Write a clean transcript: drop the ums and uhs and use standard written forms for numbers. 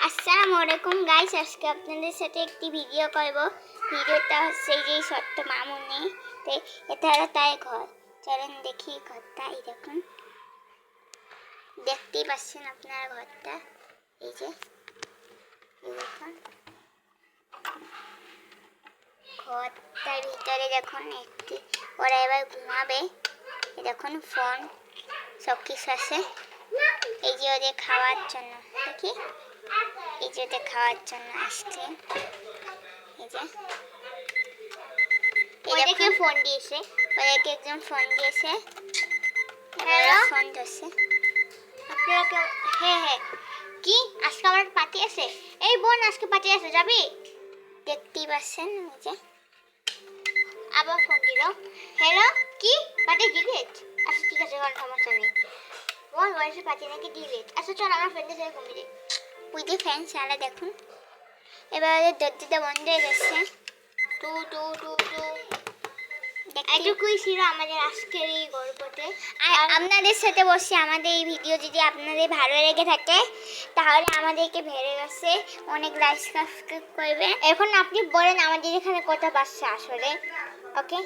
আসসালামু আলাইকুম গাইস, আজকে আপনাদের সাথে একটি ভিডিও করব। ভিডিওটা হচ্ছে যে ছোট্ট মামুনি এটা তাই ঘর। চলেন দেখি ঘরটা। এই দেখুন, দেখতেই পাচ্ছেন আপনারা ঘরটা। এই যে দেখুন ঘরটার ভিতরে দেখুন একটি, ওরা এবার ঘুমাবে। দেখুন ফোন সব কিছু আছে। এই যে ওদের খাওয়ার জন্য, দেখি এই যে ওদের খাওয়ার জন্য আইসক্রিম। এই যে ওদেরকে ফোন দিয়েছে, ওদেরকে একজন ফোন দিয়েছে। হ্যালো, ফোন ধরছে। আপনারা হ্যাঁ হ্যাঁ, কি আজকে আমার পার্টি আছে? এই বোন, আজকে পার্টি আছে, যাবি? দেখতেই পাচ্ছেন। এই যে আবার ফোন দিল। হ্যালো, কি পার্টি ডিলেট? আচ্ছা ঠিক আছে, কোনো সমস্যা নেই। বোন বলেছে পার্টি নাকি ডিলেট। আচ্ছা চল, আমার ফ্রেন্ডের সাথে ঘুমিয়ে যাই। বুঝি ফ্যান চালা দেখুন। এবার ওদের দরজাটা বন্ধ হয়ে গেছে। টু টু টু টু এটুকুই ছিল আমাদের আজকের এই গল্পতে। আর আপনাদের সাথে বসে আমাদের এই ভিডিও যদি আপনাদের ভালো লেগে থাকে তাহলে আমাদেরকে ভেড়ে গেছে অনেক লাইক সাবস্ক্রাইব করবেন। এখন আপনি বলেন আমাদের এখানে কত পাচ্ছে আসলে। ওকে।